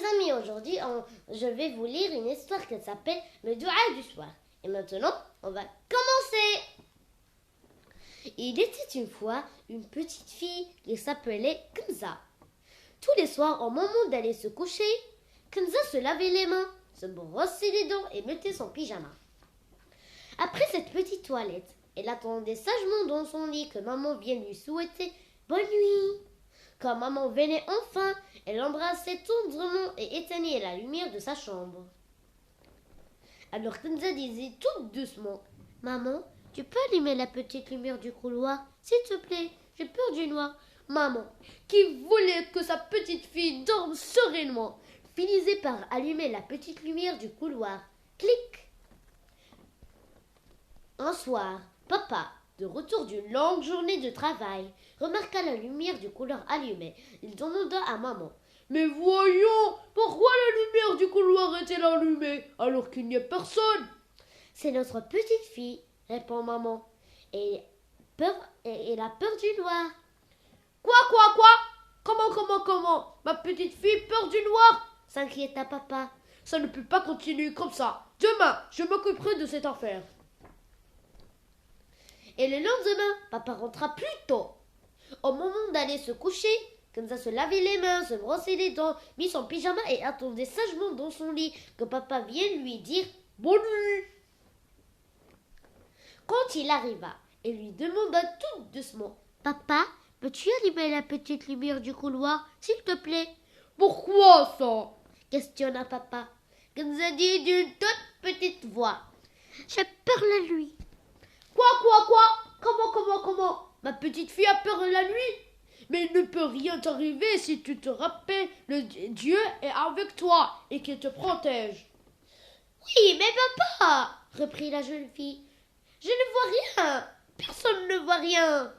amis, aujourd'hui je vais vous lire une histoire qui s'appelle le Doua du soir. Et maintenant, on va commencer. Il était une fois une petite fille qui s'appelait Kenza. Tous les soirs, au moment d'aller se coucher, Kenza se lavait les mains, se brossait les dents et mettait son pyjama. Après cette petite toilette, elle attendait sagement dans son lit que maman vienne lui souhaiter bonne nuit. Quand maman venait enfin, elle l'embrassait tendrement et éteignait la lumière de sa chambre. Alors Kenza disait tout doucement: « Maman, tu peux allumer la petite lumière du couloir, s'il te plaît, j'ai peur du noir. » Maman, qui voulait que sa petite fille dorme sereinement, finissait par allumer la petite lumière du couloir. Clic! Un soir, papa, de retour d'une longue journée de travail, remarqua la lumière du couloir allumée. Il demanda à maman: « Mais voyons, pourquoi la lumière du couloir est-elle allumée alors qu'il n'y a personne ?»« C'est notre petite fille, » répond maman. « Et elle a peur du noir. »« Quoi Comment Ma petite fille peur du noir ?» s'inquiéta papa. « Ça ne peut pas continuer comme ça. Demain, je m'occuperai de cette affaire. » Et le lendemain, papa rentra plus tôt. Au moment d'aller se coucher, Kenza se lavait les mains, se brossait les dents, mit son pyjama et attendait sagement dans son lit que papa vienne lui dire bonne nuit. Quand il arriva, elle lui demanda tout doucement: « Papa, peux-tu allumer la petite lumière du couloir, s'il te plaît ?»« Pourquoi ça ?» questionna papa. Kenza dit d'une toute petite voix: « J'ai peur la nuit. » Quoi Comment Ma petite fille a peur la nuit? Mais il ne peut rien t'arriver si tu te rappelles, Dieu est avec toi et qu'il te protège. Oui, mais papa, reprit la jeune fille, je ne vois rien. Personne ne voit rien.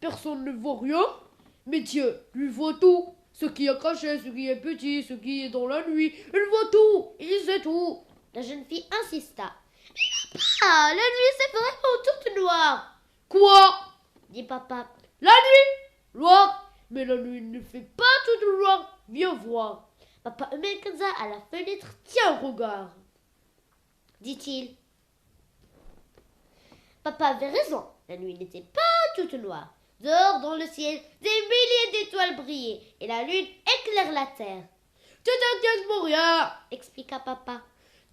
Personne ne voit rien? Mais Dieu, lui voit tout. Ce qui est caché, ce qui est petit, ce qui est dans la nuit, il voit tout, il sait tout. La jeune fille insista. Ah, la nuit, c'est vraiment toute noire. Quoi? Dit papa. La nuit? Noire? Mais la nuit ne fait pas toute noire. Viens voir. Papa met Kenza à la fenêtre. Tiens, regarde, dit-il. Papa avait raison. La nuit n'était pas toute noire. Dehors, dans le ciel, des milliers d'étoiles brillaient et la lune éclaire la terre. Tu t'inquiètes pour rien, expliqua papa.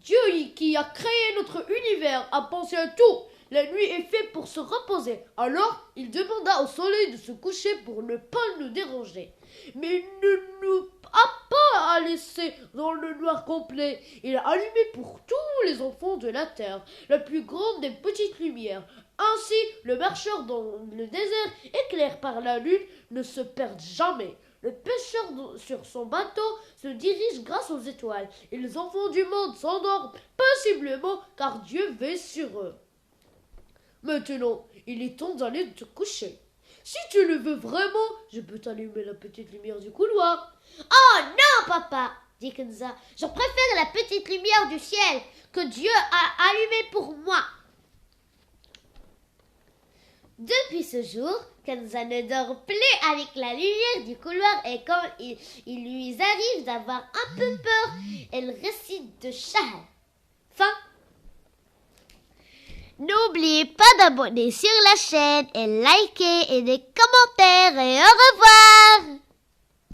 Dieu qui a créé notre univers a pensé à tout. La nuit est faite pour se reposer. Alors, il demanda au soleil de se coucher pour ne pas nous déranger. Mais il ne nous a pas à laisser dans le noir complet. Il a allumé pour tous les enfants de la terre la plus grande des petites lumières. Ainsi, le marcheur dans le désert, éclairé par la lune, ne se perd jamais. Le pêcheur sur son bateau se dirige grâce aux étoiles et les enfants du monde s'endorment paisiblement car Dieu veille sur eux. Maintenant, il est temps d'aller te coucher. Si tu le veux vraiment, je peux t'allumer la petite lumière du couloir. Oh non, papa, dit Kenza, je préfère la petite lumière du ciel que Dieu a allumée pour moi. Depuis ce jour, Kenza ne dort plus avec la lumière du couloir et quand il lui arrive d'avoir un peu peur, elle récite de Shahar. Fin. N'oubliez pas d'abonner sur la chaîne et liker et des commentaires et au revoir.